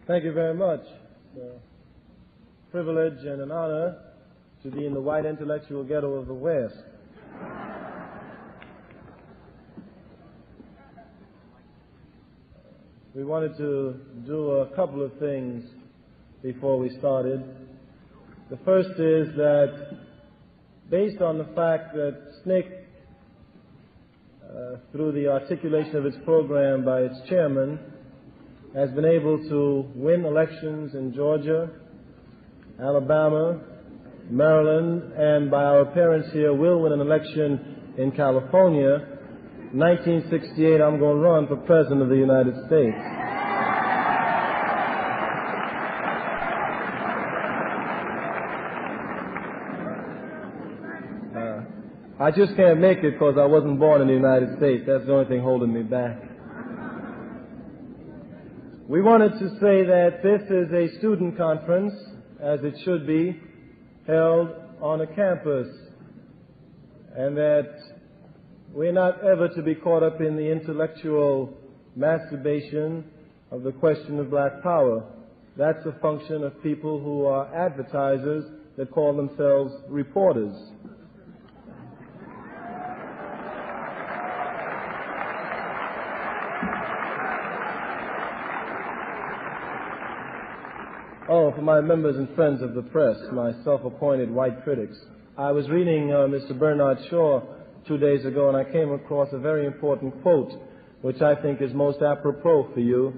Thank you very much. It's a privilege and an honor to be in the white intellectual ghetto of the West. We wanted to do a couple of things before we started. The first is that based on the fact that SNCC, through the articulation of its program by its chairman, has been able to win elections in Georgia, Alabama, Maryland, and by our appearance here will win an election in California. 1968, I'm going to run for President of the United States. I just can't make it because I wasn't born in the United States. That's the only thing holding me back. We wanted to say that this is a student conference, as it should be, held on a campus, and that we're not ever to be caught up in the intellectual masturbation of the question of black power. That's a function of people who are advertisers that call themselves reporters. Oh, for my members and friends of the press, my self-appointed white critics. I was reading Mr. Bernard Shaw 2 days ago, and I came across a very important quote, which I think is most apropos for you.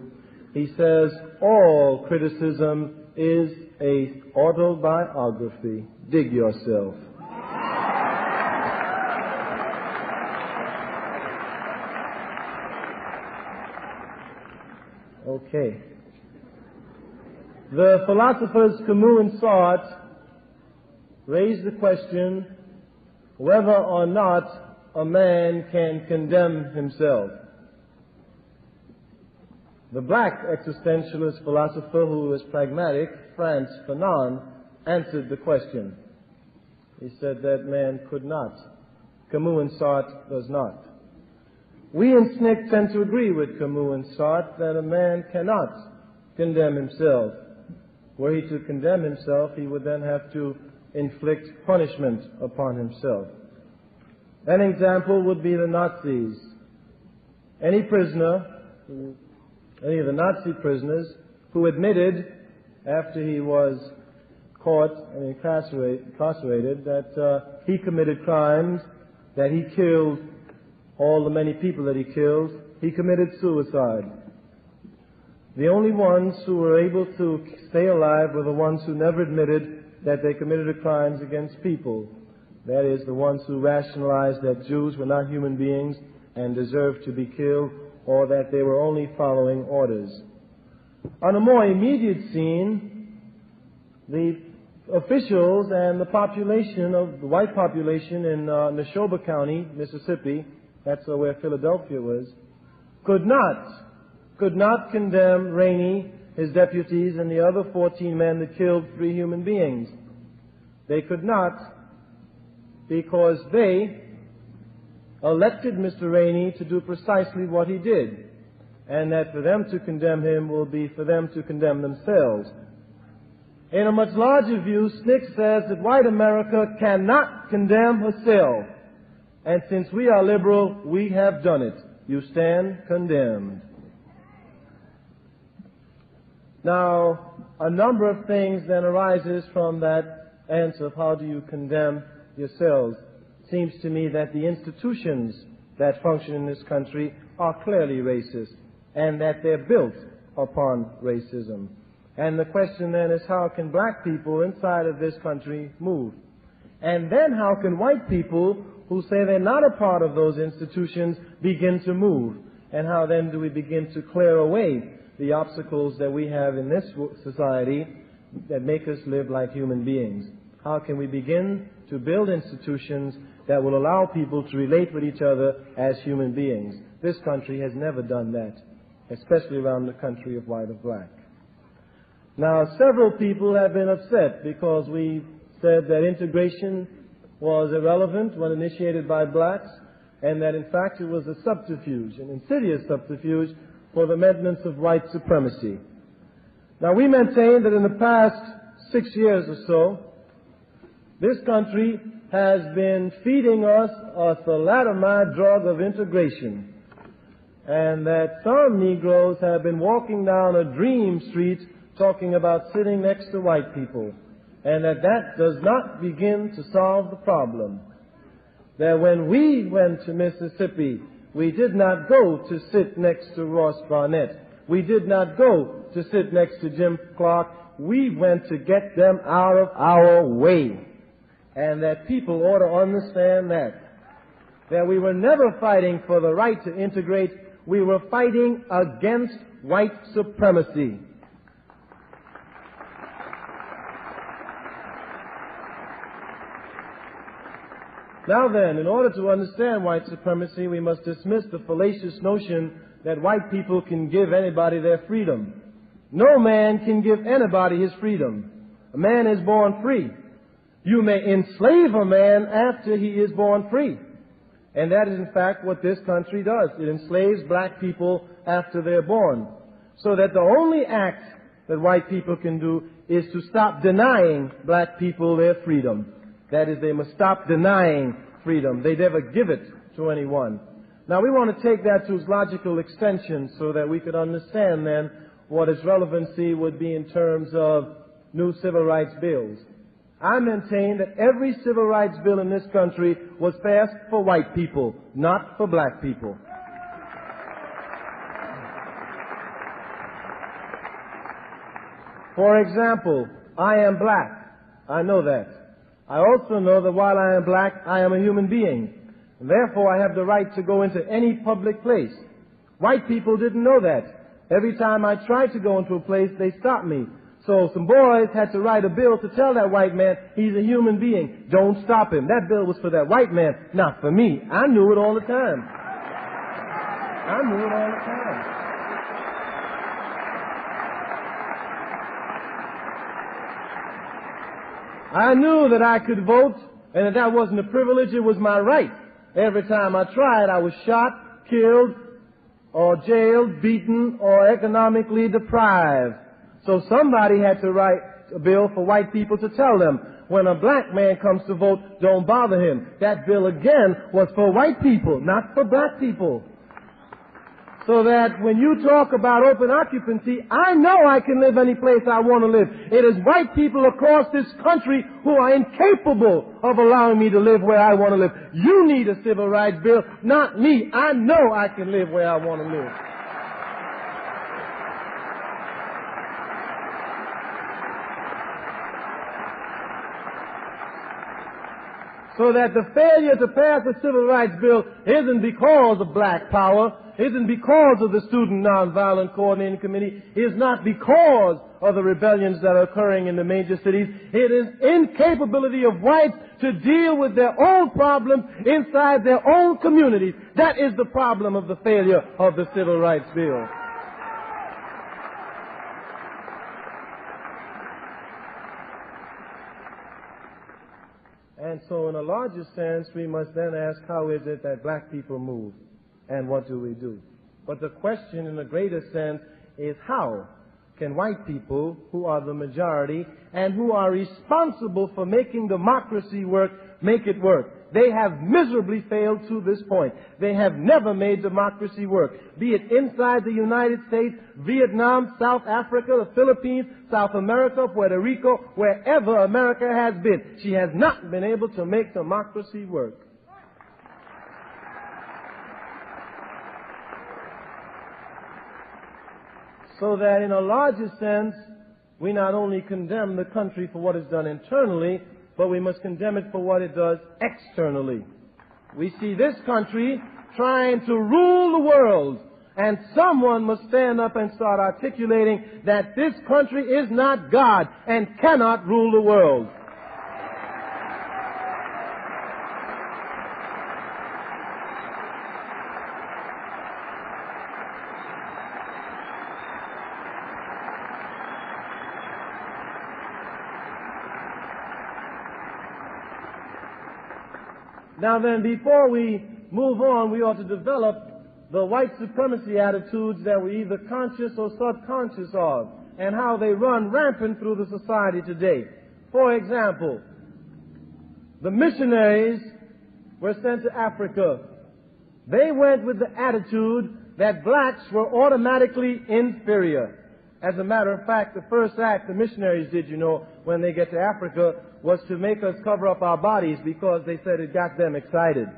He says, "All criticism is a autobiography. Dig yourself." Okay. The philosophers Camus and Sartre raised the question whether or not a man can condemn himself. The black existentialist philosopher who is pragmatic, Frantz Fanon, answered the question. He said that man could not. Camus and Sartre does not. We in SNCC tend to agree with Camus and Sartre that a man cannot condemn himself. Were he to condemn himself, he would then have to inflict punishment upon himself. An example would be the Nazis. Any prisoner, any of the Nazi prisoners, who admitted after he was caught and incarcerated that he committed crimes, that he killed all the many people that he killed, he committed suicide. The only ones who were able to stay alive were the ones who never admitted that they committed crimes against people. That is, the ones who rationalized that Jews were not human beings and deserved to be killed, or that they were only following orders. On a more immediate scene, the officials and the population of the white population in Neshoba County, Mississippi, that's where Philadelphia was, could not condemn Rainey, his deputies, and the other 14 men that killed 3 human beings. They could not because they elected Mr. Rainey to do precisely what he did, and that for them to condemn him will be for them to condemn themselves. In a much larger view, SNCC says that white America cannot condemn herself, and since we are liberal, we have done it. You stand condemned. Now, a number of things then arises from that answer of how do you condemn yourselves. It seems to me that the institutions that function in this country are clearly racist, and that they're built upon racism. And the question then is, how can black people inside of this country move? And then how can white people who say they're not a part of those institutions begin to move? And how then do we begin to clear away the obstacles that we have in this society that make us live like human beings? How can we begin to build institutions that will allow people to relate with each other as human beings? This country has never done that, especially around the country of white or black. Now, several people have been upset because we said that integration was irrelevant when initiated by blacks, and that in fact it was a subterfuge, an insidious subterfuge, for the maintenance of white supremacy. Now, we maintain that in the past 6 years or so, this country has been feeding us a thalidomide drug of integration, and that some Negroes have been walking down a dream street talking about sitting next to white people, and that does not begin to solve the problem. That when we went to Mississippi, we did not go to sit next to Ross Barnett. We did not go to sit next to Jim Clark. We went to get them out of our way. And that people ought to understand that we were never fighting for the right to integrate. We were fighting against white supremacy. Now then, in order to understand white supremacy, we must dismiss the fallacious notion that white people can give anybody their freedom. No man can give anybody his freedom. A man is born free. You may enslave a man after he is born free. And that is in fact what this country does. It enslaves black people after they're born. So that the only act that white people can do is to stop denying black people their freedom. That is, they must stop denying freedom. They never give it to anyone. Now, we want to take that to its logical extension so that we could understand then what its relevancy would be in terms of new civil rights bills. I maintain that every civil rights bill in this country was passed for white people, not for black people. For example, I am black. I know that. I also know that while I am black, I am a human being. And therefore, I have the right to go into any public place. White people didn't know that. Every time I tried to go into a place, they stopped me. So some boys had to write a bill to tell that white man he's a human being. Don't stop him. That bill was for that white man, not for me. I knew it all the time. I knew it all the time. I knew that I could vote and that wasn't a privilege, it was my right. Every time I tried, I was shot, killed, or jailed, beaten, or economically deprived. So somebody had to write a bill for white people to tell them, when a black man comes to vote, don't bother him. That bill again was for white people, not for black people. So that when you talk about open occupancy, I know I can live any place I want to live. It is white people across this country who are incapable of allowing me to live where I want to live. You need a civil rights bill, not me. I know I can live where I want to live. So that the failure to pass a civil rights bill isn't because of black power, isn't because of the Student Nonviolent Coordinating Committee, is not because of the rebellions that are occurring in the major cities. It is incapability of whites to deal with their own problems inside their own communities. That is the problem of the failure of the civil rights bill. And so in a larger sense, we must then ask, how is it that black people move? And what do we do? But the question in a greater sense is, how can white people, who are the majority and who are responsible for making democracy work, make it work? They have miserably failed to this point. They have never made democracy work, be it inside the United States, Vietnam, South Africa, the Philippines, South America, Puerto Rico, wherever America has been. She has not been able to make democracy work. So that in a larger sense, we not only condemn the country for what is done internally, but we must condemn it for what it does externally. We see this country trying to rule the world, and someone must stand up and start articulating that this country is not God and cannot rule the world. Now then, before we move on, we ought to develop the white supremacy attitudes that we're either conscious or subconscious of. and how they run rampant through the society today. For example, the missionaries were sent to Africa. They went with the attitude that blacks were automatically inferior. As a matter of fact, the first act the missionaries did, when they get to Africa, was to make us cover up our bodies because they said it got them excited.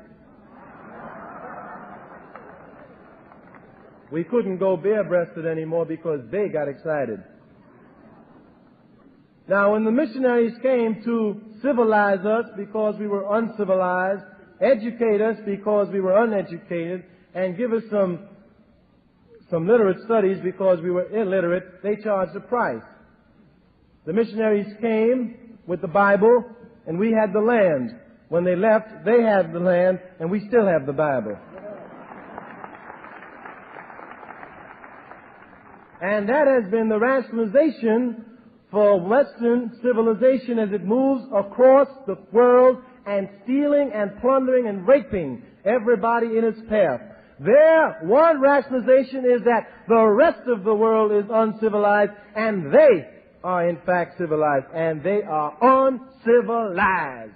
We couldn't go bare-breasted anymore because they got excited. Now, when the missionaries came to civilize us because we were uncivilized, educate us because we were uneducated, and give us some literate studies because we were illiterate, they charged a price. The missionaries came with the Bible, and we had the land. When they left, they had the land, and we still have the Bible. And that has been the rationalization for Western civilization as it moves across the world and stealing and plundering and raping everybody in its path. Their one rationalization is that the rest of the world is uncivilized, and they are in fact civilized, and they are uncivilized.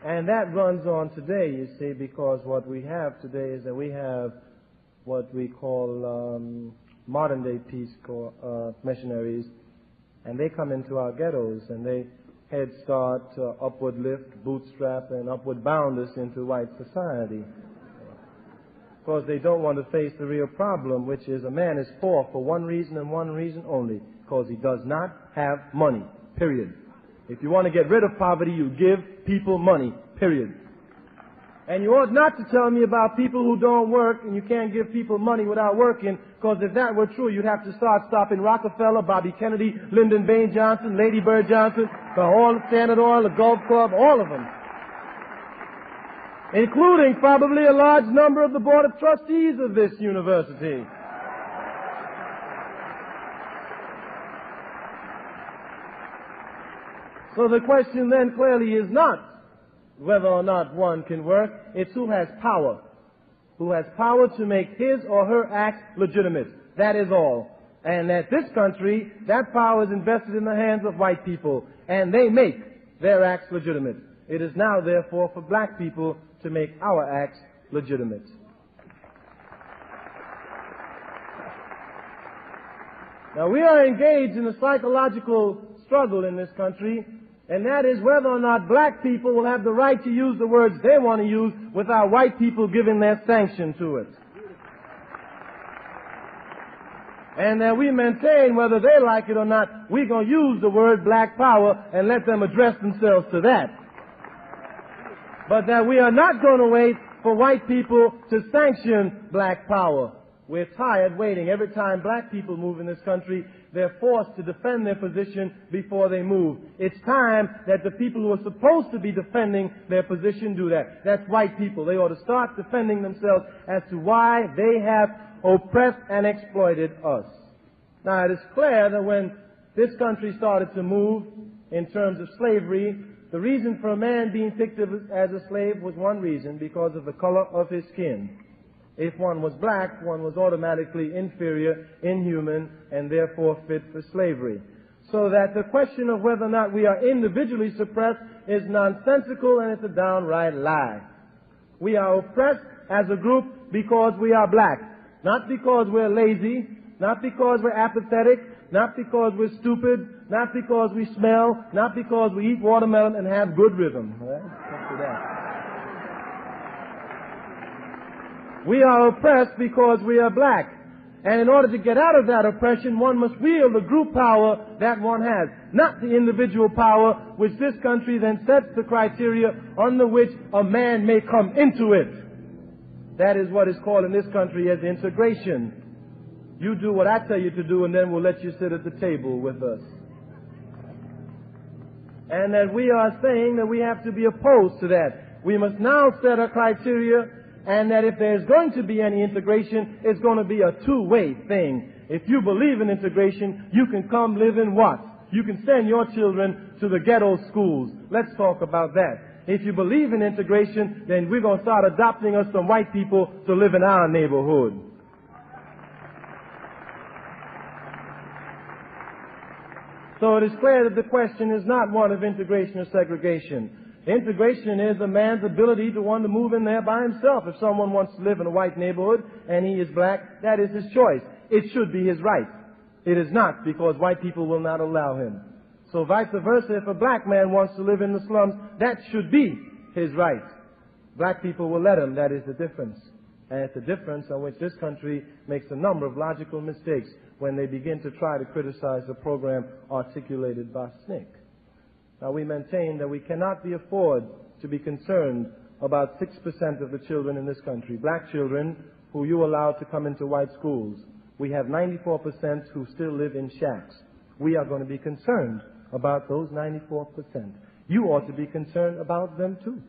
And that runs on today, you see, because what we have today is that we have what we call modern-day Peace Corps missionaries, and they come into our ghettos, and they head start, upward lift, bootstrap, and upward bound us into white society. Because they don't want to face the real problem, which is a man is poor for one reason and one reason only, because he does not have money, period. If you want to get rid of poverty, you give people money, period. And you ought not to tell me about people who don't work and you can't give people money without working, because if that were true, you'd have to start stopping Rockefeller, Bobby Kennedy, Lyndon Baines Johnson, Lady Bird Johnson, the Standard Oil, the Gulf Club, all of them. Including probably a large number of the Board of Trustees of this university. So the question then clearly is not whether or not one can work, it's who has power. Who has power to make his or her acts legitimate. That is all. And at this country, that power is invested in the hands of white people, and they make their acts legitimate. It is now, therefore, for black people to make our acts legitimate. Now, we are engaged in a psychological struggle in this country, and that is whether or not black people will have the right to use the words they want to use without white people giving their sanction to it. And that we maintain, whether they like it or not, we're going to use the word black power and let them address themselves to that. But that we are not going to wait for white people to sanction black power. We're tired waiting. Every time black people move in this country, they're forced to defend their position before they move. It's time that the people who are supposed to be defending their position do that. That's white people. They ought to start defending themselves as to why they have oppressed and exploited us. Now, it is clear that when this country started to move in terms of slavery, the reason for a man being picked as a slave was one reason, because of the color of his skin. If one was black, one was automatically inferior, inhuman, and therefore fit for slavery. So that the question of whether or not we are individually suppressed is nonsensical, and it's a downright lie. We are oppressed as a group because we are black. Not because we're lazy, not because we're apathetic, not because we're stupid, not because we smell, not because we eat watermelon and have good rhythm. All right? Let's do that. We are oppressed because we are black. And in order to get out of that oppression, one must wield the group power that one has, not the individual power, which this country then sets the criteria under which a man may come into it. That is what is called in this country as integration. You do what I tell you to do, and then we'll let you sit at the table with us. And that we are saying that we have to be opposed to that. We must now set a criteria, and that if there's going to be any integration, it's going to be a two-way thing. If you believe in integration, you can come live in what? You can send your children to the ghetto schools. Let's talk about that. If you believe in integration, then we're going to start adopting us some white people to live in our neighborhood. So it is clear that the question is not one of integration or segregation. Integration is a man's ability to want to move in there by himself. If someone wants to live in a white neighborhood and he is black, that is his choice. It should be his right. It is not, because white people will not allow him. So vice versa, if a black man wants to live in the slums, that should be his right. Black people will let him. That is the difference. And it's the difference on which this country makes a number of logical mistakes when they begin to try to criticize the program articulated by SNCC. Now, we maintain that we cannot be afford to be concerned about 6% of the children in this country, black children, who you allow to come into white schools. We have 94% who still live in shacks. We are going to be concerned about those 94%. You ought to be concerned about them too.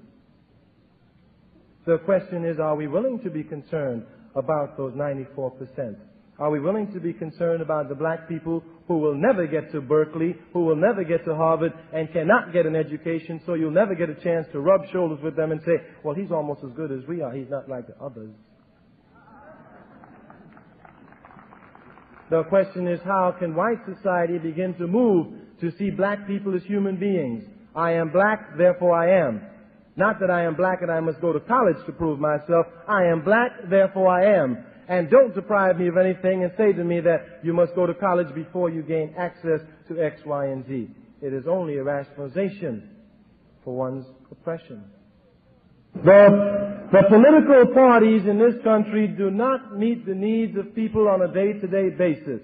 The question is, are we willing to be concerned about those 94%? Are we willing to be concerned about the black people who will never get to Berkeley, who will never get to Harvard, and cannot get an education, so you'll never get a chance to rub shoulders with them and say, well, he's almost as good as we are. He's not like the others. The question is, how can white society begin to move to see black people as human beings? I am black, therefore I am. Not that I am black and I must go to college to prove myself. I am black, therefore I am. And don't deprive me of anything and say to me that you must go to college before you gain access to X, Y, and Z. It is only a rationalization for one's oppression. The political parties in this country do not meet the needs of people on a day-to-day basis.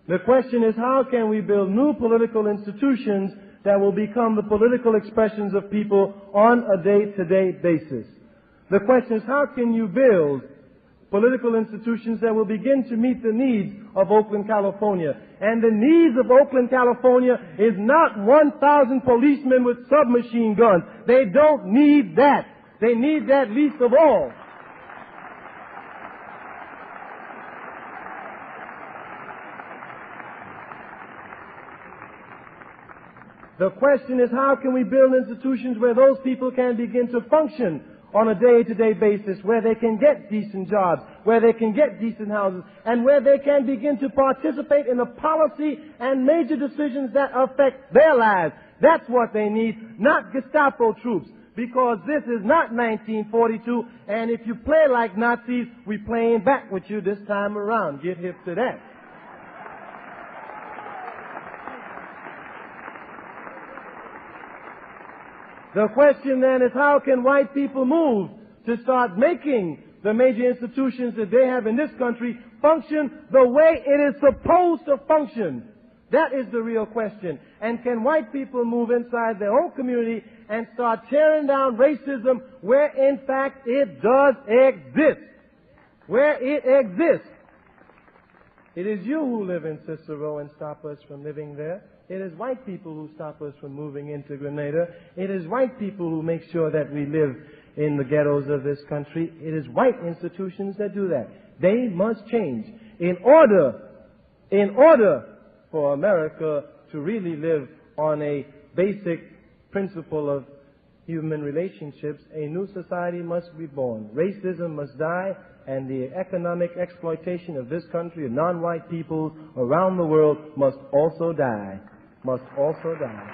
The question is, how can we build new political institutions that will become the political expressions of people on a day-to-day basis? The question is, how can you build political institutions that will begin to meet the needs of Oakland, California? And the needs of Oakland, California is not 1,000 policemen with submachine guns. They don't need that. They need that least of all. The question is, how can we build institutions where those people can begin to function on a day-to-day basis, where they can get decent jobs, where they can get decent houses, and where they can begin to participate in the policy and major decisions that affect their lives. That's what they need, not Gestapo troops, because this is not 1942, and if you play like Nazis, we're playing back with you this time around. Get hip to that. The question then is, how can white people move to start making the major institutions that they have in this country function the way it is supposed to function? That is the real question. And can white people move inside their own community and start tearing down racism where in fact it does exist? Where it exists. It is you who live in Cicero and stop us from living there. It is white people who stop us from moving into Grenada. It is white people who make sure that we live in the ghettos of this country. It is white institutions that do that. They must change in order for America to really live on a basic principle of human relationships. A new society must be born. Racism must die, and the economic exploitation of this country, of non-white people around the world, must also die. Must also die.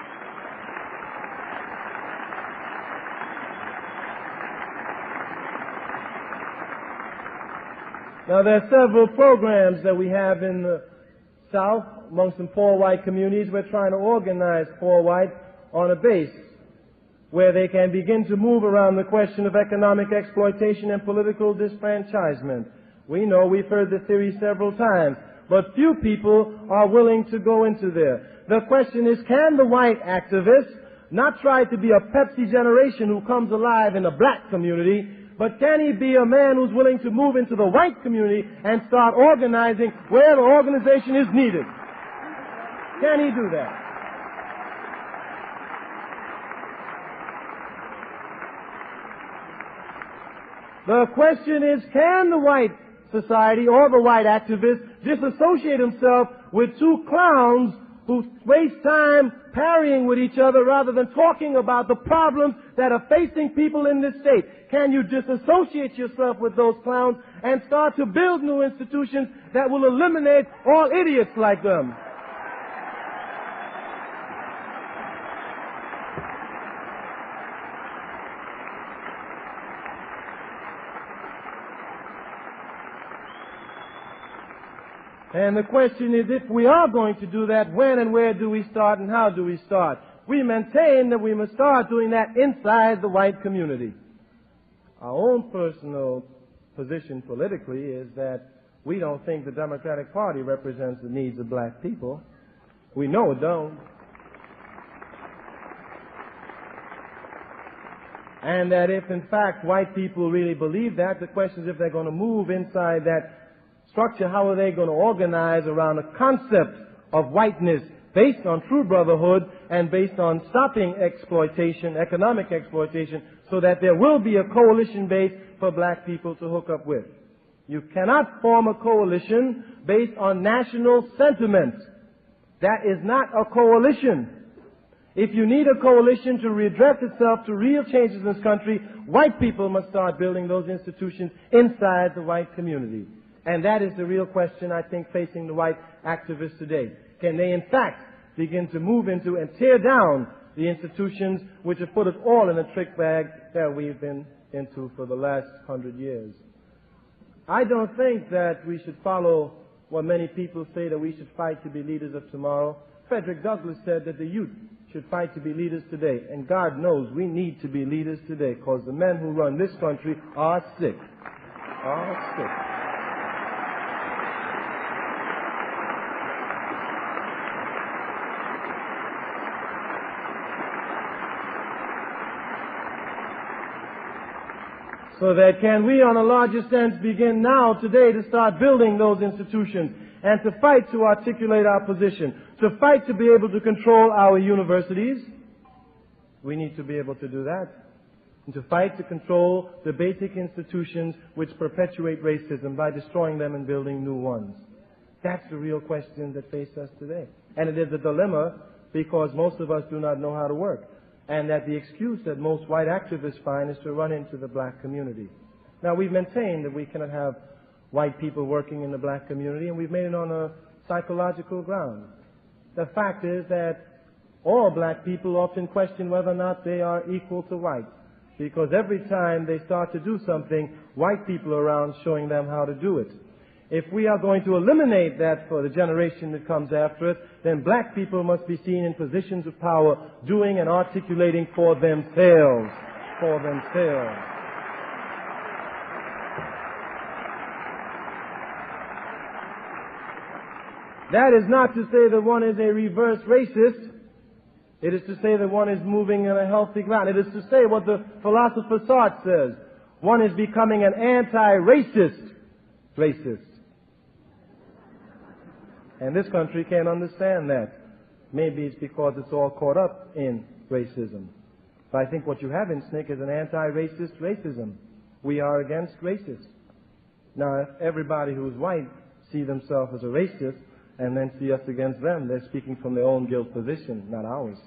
Now, there are several programs that we have in the South amongst some poor white communities. We're trying to organize poor white on a base where they can begin to move around the question of economic exploitation and political disfranchisement. We know, we've heard the theory several times, but few people are willing to go into there. The question is, can the white activist not try to be a Pepsi generation who comes alive in the black community, but can he be a man who's willing to move into the white community and start organizing where the organization is needed? Can he do that? The question is, can the white society or the white activist disassociate himself with two clowns who waste time parrying with each other rather than talking about the problems that are facing people in this state? Can you disassociate yourself with those clowns and start to build new institutions that will eliminate all idiots like them? And the question is, if we are going to do that, when and where do we start and how do we start? We maintain that we must start doing that inside the white community. Our own personal position politically is that we don't think the Democratic Party represents the needs of black people. We know it don't. And that if, in fact, white people really believe that, the question is if they're going to move inside that structure, how are they going to organize around a concept of whiteness based on true brotherhood and based on stopping exploitation, economic exploitation, so that there will be a coalition base for black people to hook up with. You cannot form a coalition based on national sentiment. That is not a coalition. If you need a coalition to redress itself to real changes in this country, white people must start building those institutions inside the white community. And that is the real question, I think, facing the white activists today. Can they, in fact, begin to move into and tear down the institutions which have put us all in a trick bag that we've been into for the last 100 years? I don't think that we should follow what many people say, that we should fight to be leaders of tomorrow. Frederick Douglass said that the youth should fight to be leaders today. And God knows we need to be leaders today, because the men who run this country are sick. Are sick. So that can we, on a larger sense, begin now, today, to start building those institutions and to fight to articulate our position, to fight to be able to control our universities. We need to be able to do that. And to fight to control the basic institutions which perpetuate racism by destroying them and building new ones. That's the real question that faces us today. And it is a dilemma because most of us do not know how to work. And that the excuse that most white activists find is to run into the black community. Now, we've maintained that we cannot have white people working in the black community, and we've made it on a psychological ground. The fact is that all black people often question whether or not they are equal to whites, because every time they start to do something, white people are around showing them how to do it. If we are going to eliminate that for the generation that comes after us, then black people must be seen in positions of power doing and articulating for themselves. For themselves. That is not to say that one is a reverse racist. It is to say that one is moving in a healthy ground. It is to say what the philosopher Sartre says. One is becoming an anti-racist racist. And this country can't understand that. Maybe it's because it's all caught up in racism. But I think what you have in SNCC is an anti-racist racism. We are against racists. Now, if everybody who's white see themselves as a racist and then see us against them, they're speaking from their own guilt position, not ours.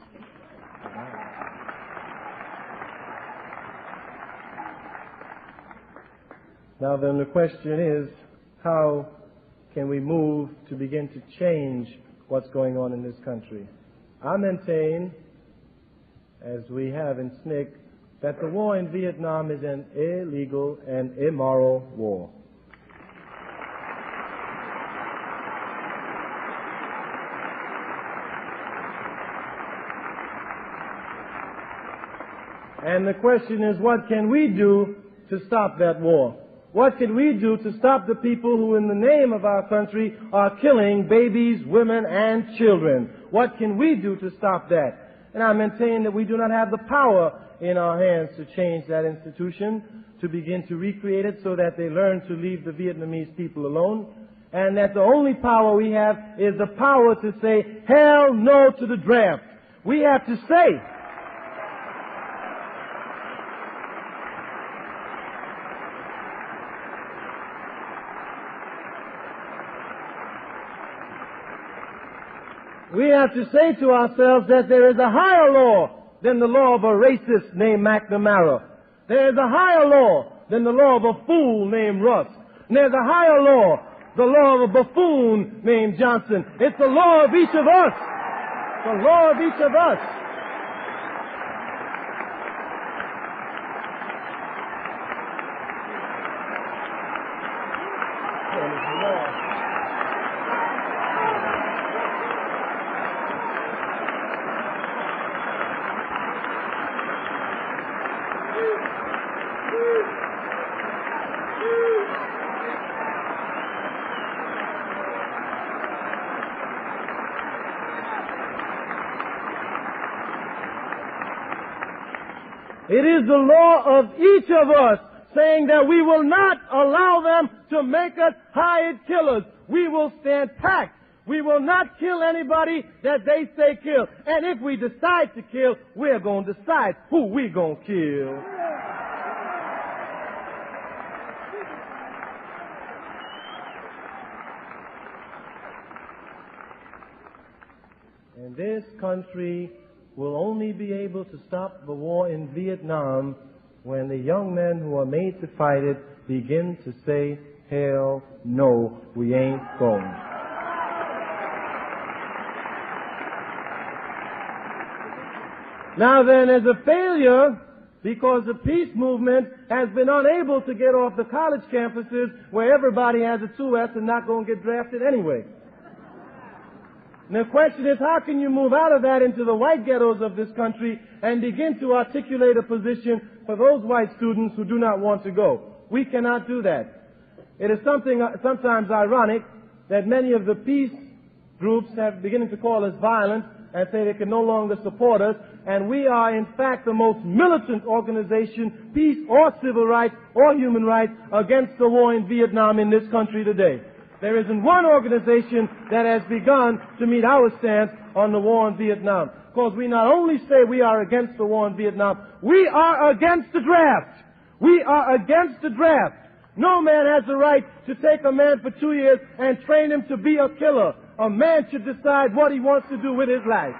Now then, the question is, how can we move to begin to change what's going on in this country? I maintain, as we have in SNCC, that the war in Vietnam is an illegal and immoral war. And the question is, what can we do to stop that war? What can we do to stop the people who, in the name of our country, are killing babies, women, and children? What can we do to stop that? And I maintain that we do not have the power in our hands to change that institution, to begin to recreate it so that they learn to leave the Vietnamese people alone, and that the only power we have is the power to say, hell no to the draft. We have to say, We have to say to ourselves that there is a higher law than the law of a racist named McNamara. There is a higher law than the law of a fool named Rusk. And there's a higher law, the law of a buffoon named Johnson. It's the law of each of us. The law of each of us. It is the law of each of us saying that we will not allow them to make us hired killers. We will stand packed. We will not kill anybody that they say kill. And if we decide to kill, we're going to decide who we're going to kill. And this country will only be able to stop the war in Vietnam when the young men who are made to fight it begin to say, hell no, we ain't going. Now then, as a failure, because the peace movement has been unable to get off the college campuses where everybody has a 2S and not going to get drafted anyway. And the question is, how can you move out of that into the white ghettos of this country and begin to articulate a position for those white students who do not want to go? We cannot do that. It is sometimes ironic that many of the peace groups have beginning to call us violent and say they can no longer support us, and we are in fact the most militant organization, peace or civil rights or human rights, against the war in Vietnam in this country today. There isn't one organization that has begun to meet our stance on the war in Vietnam. Because we not only say we are against the war in Vietnam, we are against the draft. We are against the draft. No man has the right to take a man for 2 years and train him to be a killer. A man should decide what he wants to do with his life.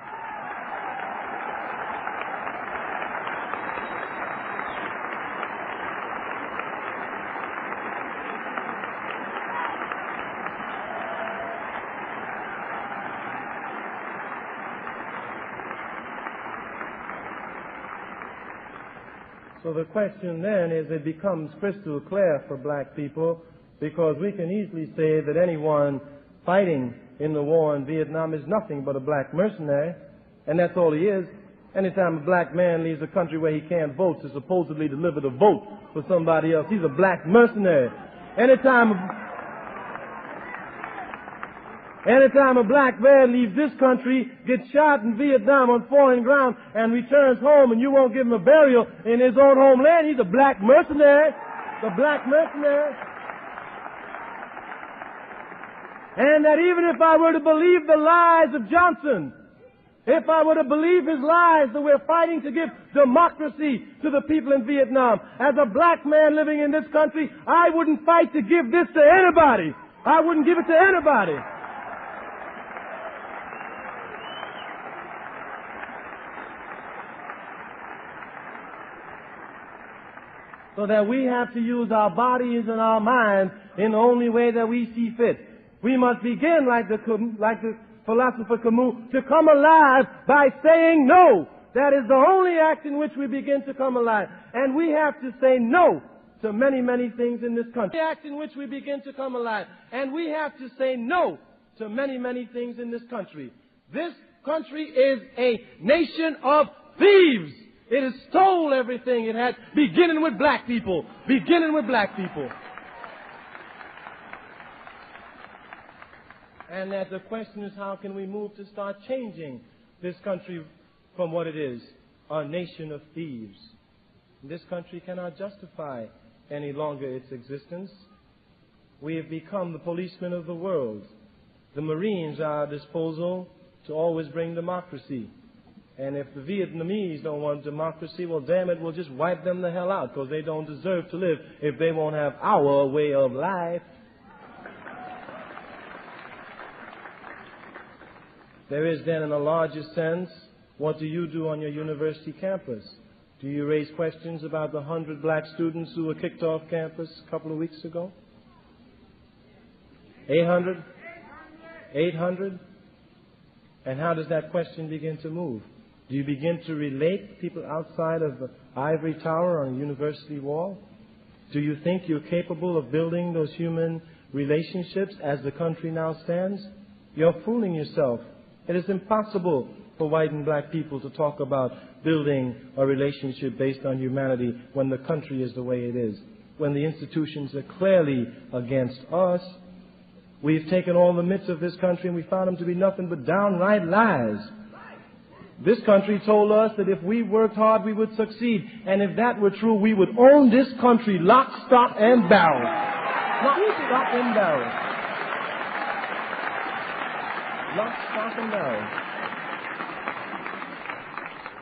So the question then is, it becomes crystal clear for black people, because we can easily say that anyone fighting in the war in Vietnam is nothing but a black mercenary, and that's all he is. Anytime a black man leaves a country where he can't vote to supposedly deliver the vote for somebody else, he's a black mercenary. Anytime a black man leaves this country, gets shot in Vietnam on foreign ground, and returns home and you won't give him a burial in his own homeland, he's a black mercenary. The black mercenary. And that even if I were to believe the lies of Johnson, if I were to believe his lies that we're fighting to give democracy to the people in Vietnam, as a black man living in this country, I wouldn't fight to give this to anybody. I wouldn't give it to anybody. So that we have to use our bodies and our minds in the only way that we see fit. We must begin, like the philosopher Camus, to come alive by saying no. That is the only act in which we begin to come alive. And we have to say no to many, many things in this country. The act in which we begin to come alive. And we have to say no to many, many things in this country. This country is a nation of thieves. It has stole everything it had, beginning with black people. Beginning with black people. And that the question is, how can we move to start changing this country from what it is, a nation of thieves? This country cannot justify any longer its existence. We have become the policemen of the world. The Marines are at our disposal to always bring democracy. And if the Vietnamese don't want democracy, well, damn it, we'll just wipe them the hell out, because they don't deserve to live if they won't have our way of life. There is then, in a larger sense, what do you do on your university campus? Do you raise questions about the 100 black students who were kicked off campus a couple of weeks ago? 800? 800? And how does that question begin to move? Do you begin to relate people outside of the ivory tower on a university wall? Do you think you're capable of building those human relationships as the country now stands? You're fooling yourself. It is impossible for white and black people to talk about building a relationship based on humanity when the country is the way it is, when the institutions are clearly against us. We've taken all the myths of this country and we found them to be nothing but downright lies. This country told us that if we worked hard, we would succeed. And if that were true, we would own this country lock, stock, and barrel. Lock, stock, and barrel. Lock, stock, and barrel.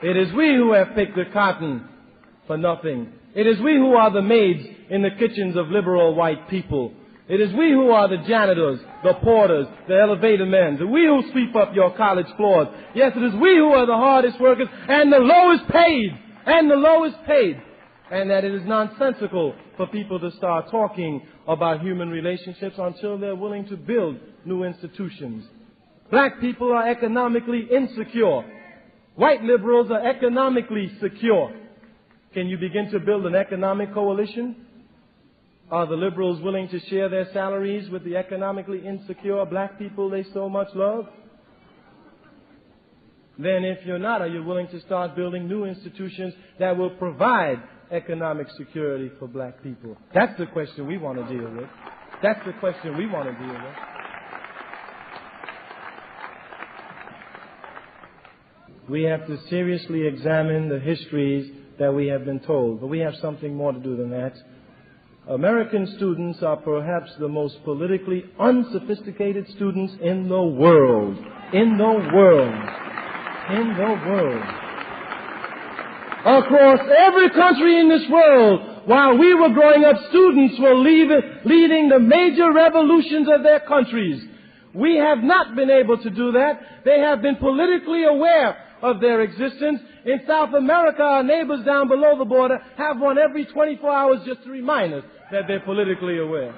It is we who have picked the cotton for nothing. It is we who are the maids in the kitchens of liberal white people. It is we who are the janitors, the porters, the elevator men. The we who sweep up your college floors. Yes, it is we who are the hardest workers and the lowest paid. And the lowest paid. And that it is nonsensical for people to start talking about human relationships until they're willing to build new institutions. Black people are economically insecure. White liberals are economically secure. Can you begin to build an economic coalition? Are the liberals willing to share their salaries with the economically insecure black people they so much love? Then if you're not, are you willing to start building new institutions that will provide economic security for black people? That's the question we want to deal with. That's the question we want to deal with. We have to seriously examine the histories that we have been told. But we have something more to do than that. American students are perhaps the most politically unsophisticated students in the world. In the world. In the world. Across every country in this world, while we were growing up, students were leading the major revolutions of their countries. We have not been able to do that. They have been politically aware of their existence. In South America, our neighbors down below the border have one every 24 hours just to remind us that they're politically aware.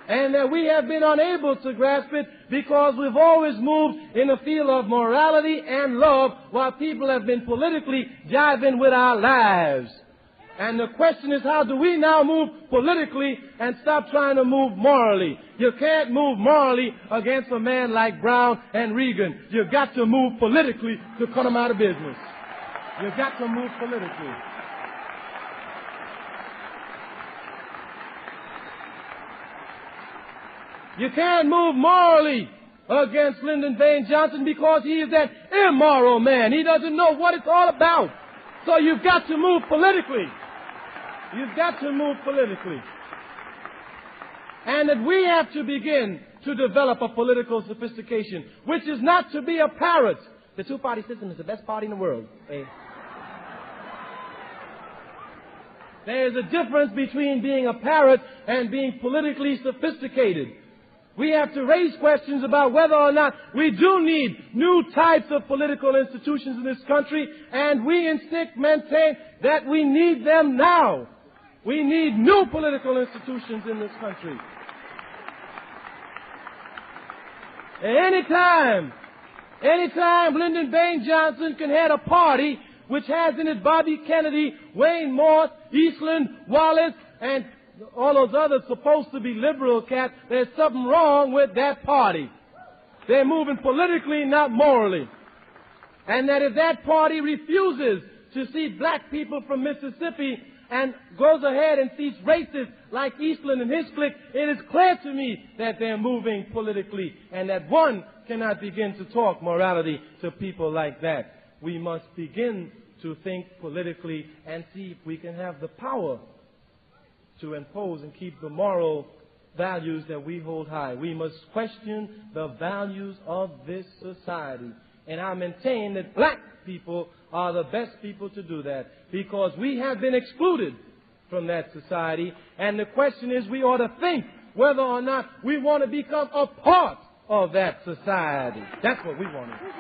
And that we have been unable to grasp it because we've always moved in the field of morality and love while people have been politically jiving with our lives. And the question is, how do we now move politically and stop trying to move morally? You can't move morally against a man like Brown and Reagan. You've got to move politically to cut them out of business. You've got to move politically. You can't move morally against Lyndon Baines Johnson because he is that immoral man. He doesn't know what it's all about. So you've got to move politically. You've got to move politically. And that we have to begin to develop a political sophistication, which is not to be a parrot. The two-party system is the best party in the world. There is a difference between being a parrot and being politically sophisticated. We have to raise questions about whether or not we do need new types of political institutions in this country, and we insist maintain that we need them now. We need new political institutions in this country. Anytime Lyndon Baines Johnson can head a party which has in it Bobby Kennedy, Wayne Morse, Eastland, Wallace, and all those others supposed to be liberal cats, there's something wrong with that party. They're moving politically, not morally. And that if that party refuses to see black people from Mississippi and goes ahead and sees racists like Eastland and his clique, it is clear to me that they're moving politically and that one cannot begin to talk morality to people like that. We must begin to think politically and see if we can have the power to impose and keep the moral values that we hold high. We must question the values of this society. And I maintain that black people are the best people to do that because we have been excluded from that society. And the question is, we ought to think whether or not we want to become a part of that society. That's what we want to do.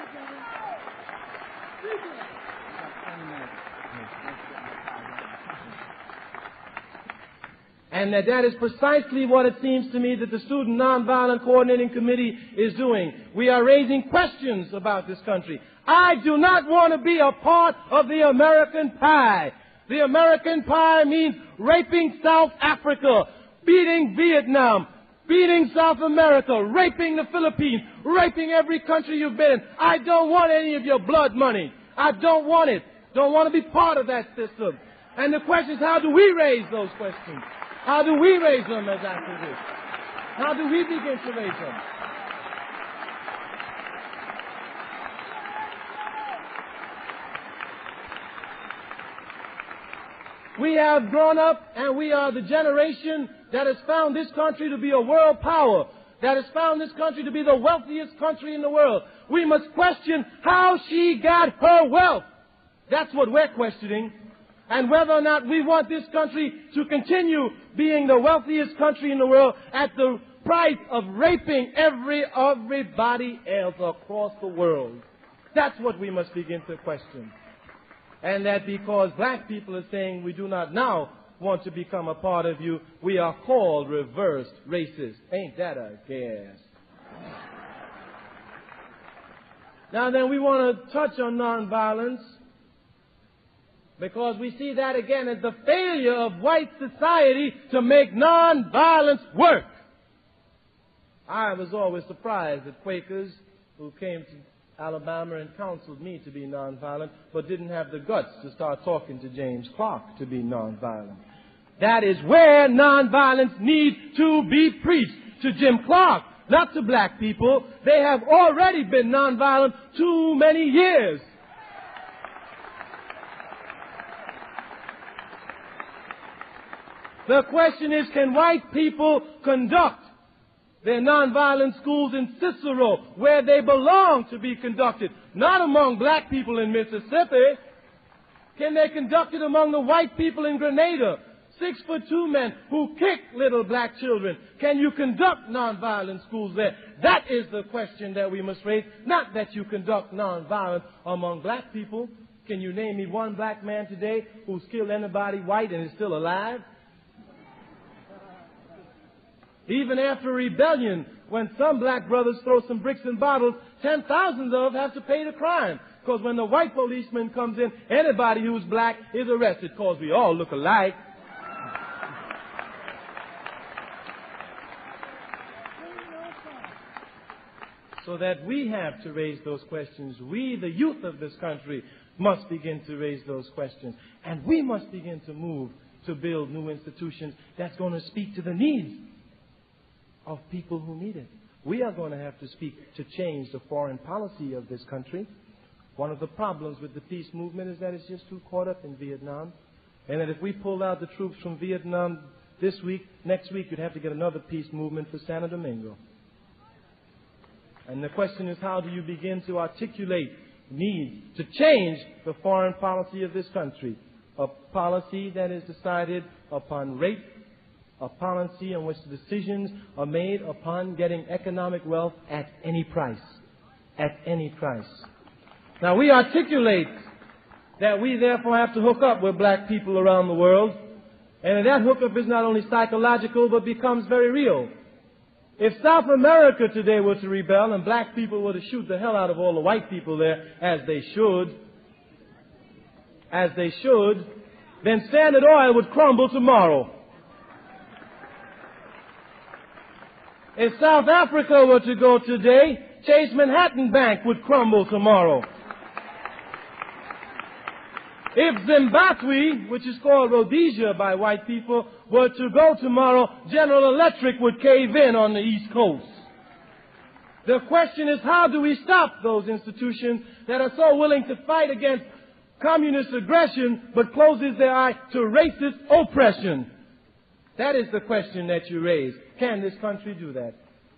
And that is precisely what it seems to me that the Student Nonviolent Coordinating Committee is doing. We are raising questions about this country. I do not want to be a part of the American pie. The American pie means raping South Africa, beating Vietnam, beating South America, raping the Philippines, raping every country you've been in. I don't want any of your blood money. I don't want it. Don't want to be part of that system. And the question is, how do we raise those questions? How do we raise them as activists? How do we begin to raise them? We have grown up and we are the generation that has found this country to be a world power, that has found this country to be the wealthiest country in the world. We must question how she got her wealth. That's what we're questioning. And whether or not we want this country to continue being the wealthiest country in the world at the price of raping everybody else across the world. That's what we must begin to question. And that because black people are saying we do not now want to become a part of you, we are called reversed racists. Ain't that a gas? Now then, we want to touch on nonviolence, because we see that again as the failure of white society to make nonviolence work. I was always surprised at Quakers who came to Alabama and counseled me to be nonviolent, but didn't have the guts to start talking to James Clark to be nonviolent. That is where nonviolence needs to be preached, to Jim Clark, not to black people. They have already been nonviolent too many years. The question is, can white people conduct their nonviolent schools in Cicero, where they belong to be conducted, not among black people in Mississippi? Can they conduct it among the white people in Grenada, 6'2" men who kick little black children? Can you conduct nonviolent schools there? That is the question that we must raise, not that you conduct nonviolence among black people. Can you name me one black man today who's killed anybody white and is still alive? Even after a rebellion, when some black brothers throw some bricks and bottles, 10,000 of them have to pay the crime. Because when the white policeman comes in, anybody who's black is arrested because we all look alike. So that we have to raise those questions. We, the youth of this country, must begin to raise those questions. And we must begin to move to build new institutions that's going to speak to the needs of people who need it. We are going to have to speak to change the foreign policy of this country. One of the problems with the peace movement is that it's just too caught up in Vietnam. And that if we pulled out the troops from Vietnam this week, next week you'd have to get another peace movement for Santo Domingo. And the question is, how do you begin to articulate needs to change the foreign policy of this country? A policy that is decided upon rape, a policy in which the decisions are made upon getting economic wealth at any price. At any price. Now, we articulate that we therefore have to hook up with black people around the world, and that hookup is not only psychological but becomes very real. If South America today were to rebel and black people were to shoot the hell out of all the white people there, as they should, then Standard Oil would crumble tomorrow. If South Africa were to go today, Chase Manhattan Bank would crumble tomorrow. If Zimbabwe, which is called Rhodesia by white people, were to go tomorrow, General Electric would cave in on the East Coast. The question is, how do we stop those institutions that are so willing to fight against communist aggression but closes their eye to racist oppression? That is the question that you raise. Can this country do that?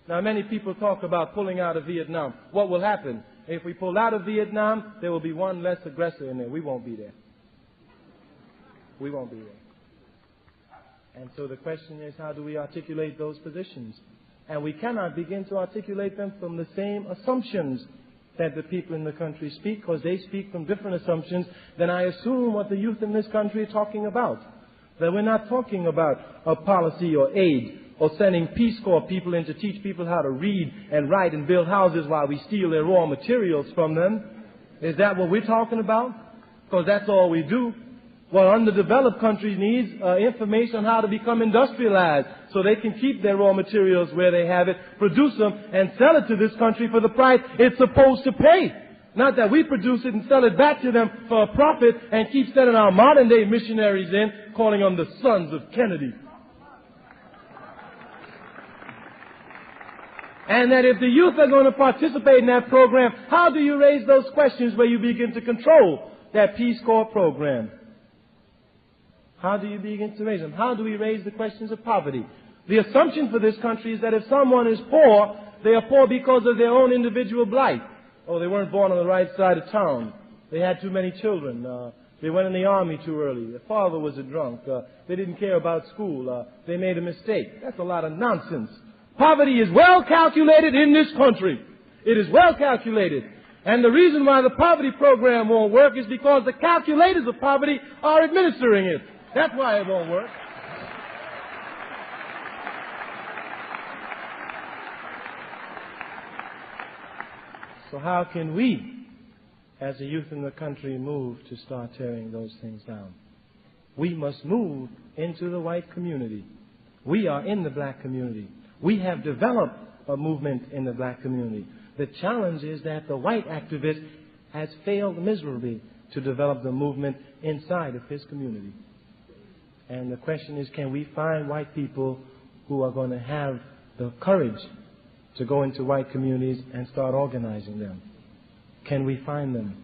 Now, many people talk about pulling out of Vietnam. What will happen? If we pull out of Vietnam, there will be one less aggressor in there. We won't be there. We won't be there. And so the question is, how do we articulate those positions? And we cannot begin to articulate them from the same assumptions that the people in the country speak, because they speak from different assumptions than I assume what the youth in this country are talking about. That we're not talking about a policy or aid or sending Peace Corps people in to teach people how to read and write and build houses while we steal their raw materials from them. Is that what we're talking about? Because that's all we do. Well, underdeveloped countries need information on how to become industrialized so they can keep their raw materials where they have it, produce them, and sell it to this country for the price it's supposed to pay. Not that we produce it and sell it back to them for a profit and keep sending our modern-day missionaries in, calling them the sons of Kennedy. And that if the youth are going to participate in that program, how do you raise those questions where you begin to control that Peace Corps program? How do you begin to raise them? How do we raise the questions of poverty? The assumption for this country is that if someone is poor, they are poor because of their own individual blight. Oh, they weren't born on the right side of town. They had too many children. They went in the army too early. Their father was a drunk. They didn't care about school. They made a mistake. That's a lot of nonsense. Poverty is well calculated in this country. It is well calculated. And the reason why the poverty program won't work is because the calculators of poverty are administering it. That's why it won't work. So how can we, as a youth in the country, move to start tearing those things down? We must move into the white community. We are in the black community. We have developed a movement in the black community. The challenge is that the white activist has failed miserably to develop the movement inside of his community. And the question is, can we find white people who are going to have the courage to go into white communities and start organizing them? Can we find them?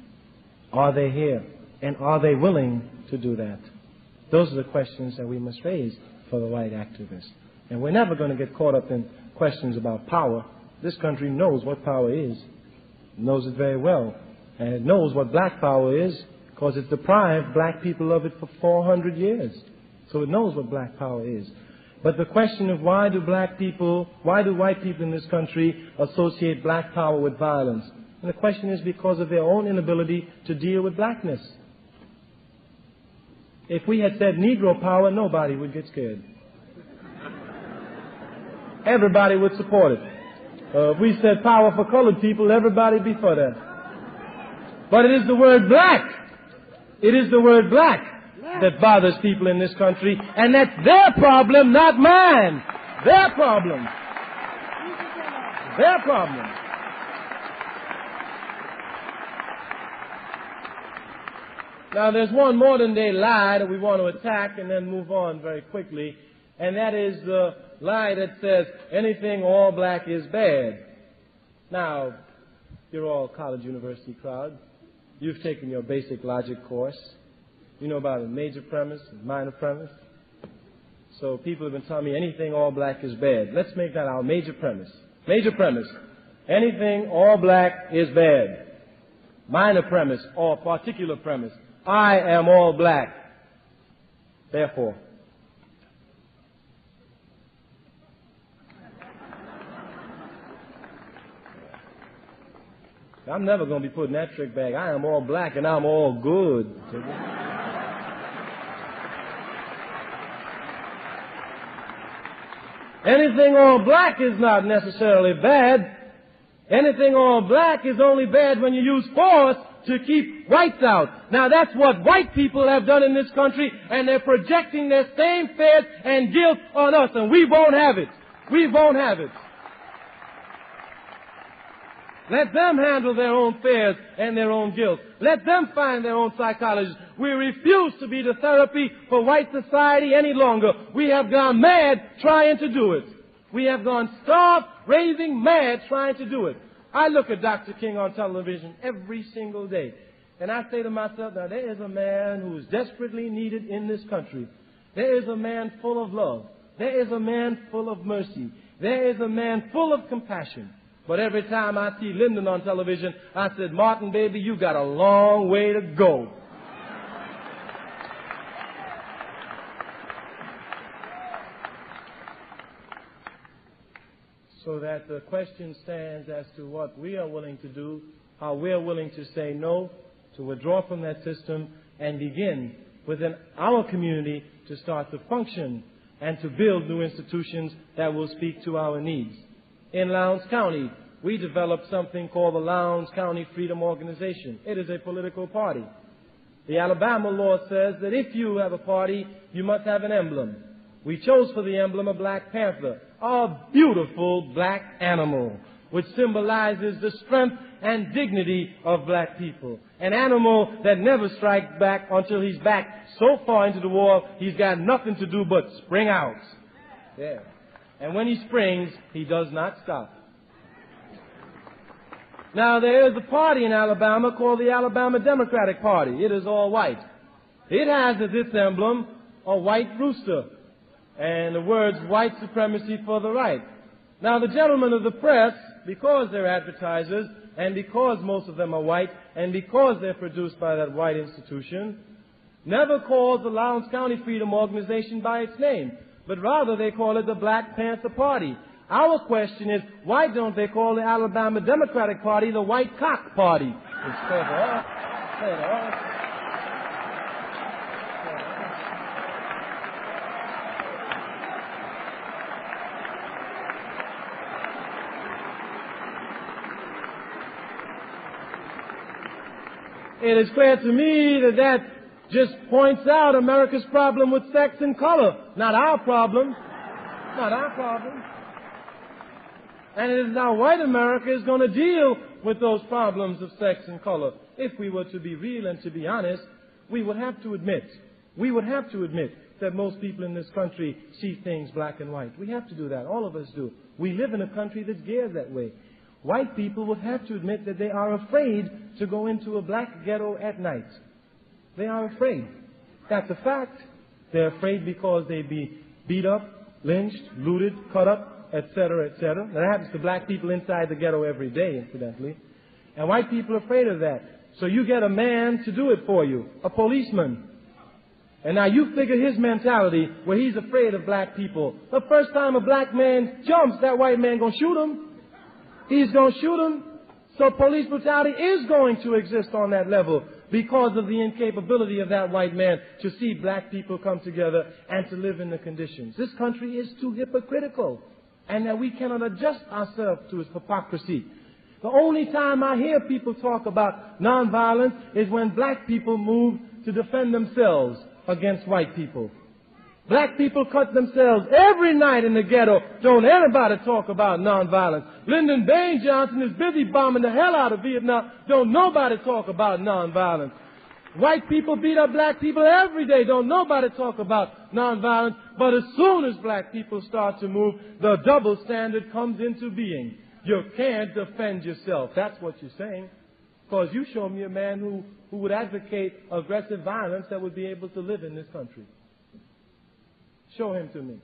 Are they here? And are they willing to do that? Those are the questions that we must raise for the white activists. And we're never going to get caught up in questions about power. This country knows what power is. It knows it very well. And it knows what black power is because it's deprived black people of it for 400 years. So it knows what black power is. But the question of why do white people in this country associate black power with violence? And the question is because of their own inability to deal with blackness. If we had said Negro power, nobody would get scared. Everybody would support it. If we said power for colored people, everybody would be for that. But it is the word black. It is the word black that bothers people in this country, and that's their problem, not mine. Their problem. Their problem. Now, there's one modern-day lie that we want to attack and then move on very quickly, and that is the lie that says anything all black is bad. Now, you're all college university crowd. You've taken your basic logic course. You know about a major premise and minor premise. So people have been telling me anything all black is bad. Let's make that our major premise. Major premise. Anything all black is bad. Minor premise or particular premise. I am all black. Therefore. I'm never going to be putting that trick back. I am all black and I'm all good. Anything all black is not necessarily bad. Anything all black is only bad when you use force to keep whites out. Now that's what white people have done in this country, and they're projecting their same fears and guilt on us, and we won't have it. We won't have it. Let them handle their own fears and their own guilt. Let them find their own psychologists. We refuse to be the therapy for white society any longer. We have gone mad trying to do it. We have gone starved, raving mad trying to do it. I look at Dr. King on television every single day, and I say to myself, now there is a man who is desperately needed in this country. There is a man full of love. There is a man full of mercy. There is a man full of compassion. But every time I see Lyndon on television, I said, Martin, baby, you got a long way to go. so that the question stands as to what we are willing to do, how we are willing to say no, to withdraw from that system, and begin within our community to start to function and to build new institutions that will speak to our needs. In Lowndes County, we developed something called the Lowndes County Freedom Organization. It is a political party. The Alabama law says that if you have a party, you must have an emblem. We chose for the emblem a black panther, a beautiful black animal, which symbolizes the strength and dignity of black people. An animal that never strikes back until he's back so far into the war, he's got nothing to do but spring out. Yeah. And when he springs, he does not stop. Now, there is a party in Alabama called the Alabama Democratic Party. It is all white. It has as its emblem a white rooster and the words white supremacy for the right. Now, the gentlemen of the press, because they're advertisers, and because most of them are white, and because they're produced by that white institution, never calls the Lowndes County Freedom Organization by its name, but rather they call it the Black Panther Party. Our question is, why don't they call the Alabama Democratic Party the White Cock Party? It is clear to me that that just points out America's problem with sex and color. Not our problem. Not our problem. And it is now white America is going to deal with those problems of sex and color. If we were to be real and to be honest, we would have to admit that most people in this country see things black and white. We have to do that. All of us do. We live in a country that's geared that way. White people would have to admit that they are afraid to go into a black ghetto at night. They are afraid. That's a fact. They're afraid because they'd be beat up, lynched, looted, cut up, etc., etc. That happens to black people inside the ghetto every day, incidentally. And white people are afraid of that. So you get a man to do it for you, a policeman. And now you figure his mentality where he's afraid of black people. The first time a black man jumps, that white man gonna shoot him. He's going to shoot him. So police brutality is going to exist on that level because of the incapability of that white man to see black people come together and to live in the conditions. This country is too hypocritical, and that we cannot adjust ourselves to its hypocrisy. The only time I hear people talk about nonviolence is when black people move to defend themselves against white people. Black people cut themselves every night in the ghetto. Don't anybody talk about nonviolence. Lyndon Baines Johnson is busy bombing the hell out of Vietnam. Don't nobody talk about nonviolence. White people beat up black people every day. Don't nobody talk about nonviolence. But as soon as black people start to move, the double standard comes into being. You can't defend yourself. That's what you're saying. Because you show me a man who would advocate aggressive violence that would be able to live in this country. Show him to me.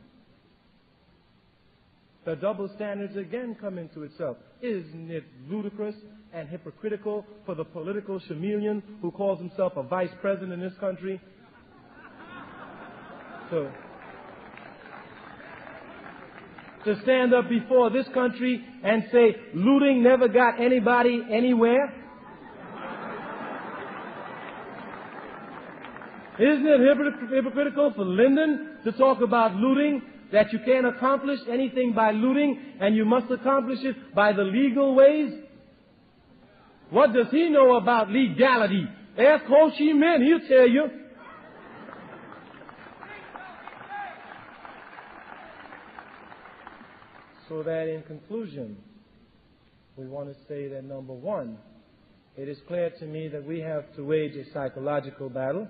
The double standards again come into itself. Isn't it ludicrous and hypocritical for the political chameleon who calls himself a vice president in this country? So, to stand up before this country and say looting never got anybody anywhere? Isn't it hypocritical for Lyndon to talk about looting, that you can't accomplish anything by looting and you must accomplish it by the legal ways? What does he know about legality? Ask Ho Chi Minh, he'll tell you. So that in conclusion, we want to say that number one, it is clear to me that we have to wage a psychological battle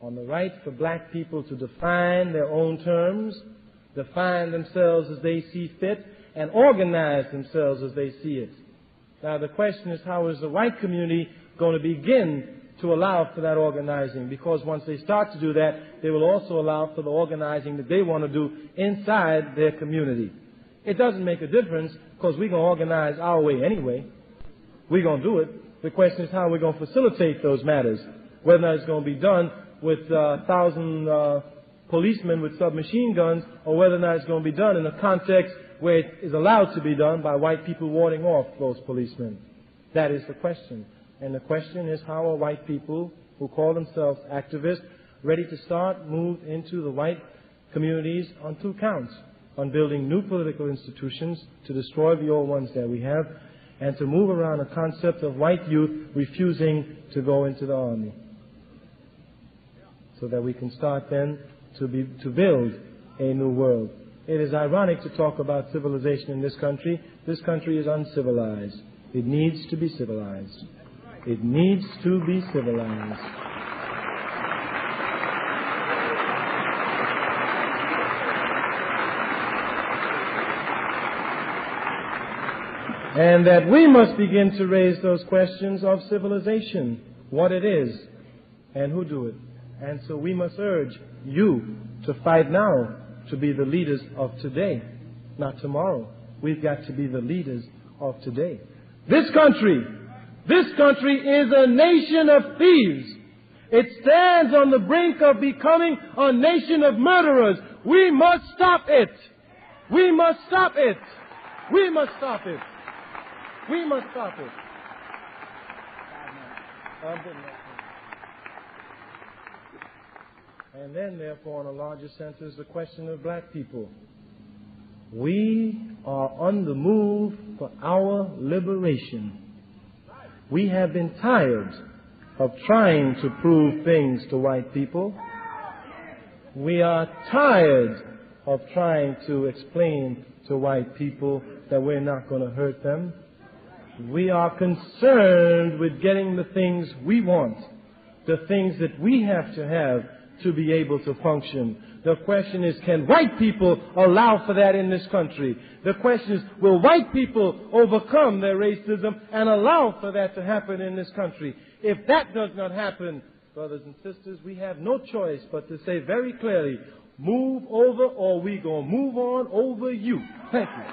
on the right for black people to define their own terms, define themselves as they see fit, and organize themselves as they see it. Now the question is, how is the white community going to begin to allow for that organizing? Because once they start to do that, they will also allow for the organizing that they want to do inside their community. It doesn't make a difference because we're going to organize our way anyway. We're going to do it. The question is how we're going to facilitate those matters, whether it's going to be done with 1,000 policemen with submachine guns, or whether or not it's going to be done in a context where it is allowed to be done by white people warding off those policemen. That is the question. And the question is, how are white people who call themselves activists ready to move into the white communities on two counts: on building new political institutions to destroy the old ones that we have, and to move around a concept of white youth refusing to go into the army, so that we can start then to build a new world. It is ironic to talk about civilization in this country. This country is uncivilized. It needs to be civilized. It needs to be civilized. And that we must begin to raise those questions of civilization, what it is, and who do it. And so we must urge you to fight now to be the leaders of today, not tomorrow. We've got to be the leaders of today. This country is a nation of thieves. It stands on the brink of becoming a nation of murderers. We must stop it. We must stop it. We must stop it. We must stop it. And then, therefore, in a larger sense, is the question of black people. We are on the move for our liberation. We have been tired of trying to prove things to white people. We are tired of trying to explain to white people that we're not going to hurt them. We are concerned with getting the things we want, the things that we have to have to be able to function. The question is, can white people allow for that in this country? The question is, will white people overcome their racism and allow for that to happen in this country? If that does not happen, brothers and sisters, we have no choice but to say very clearly, move over or we gonna move on over you. Thank you.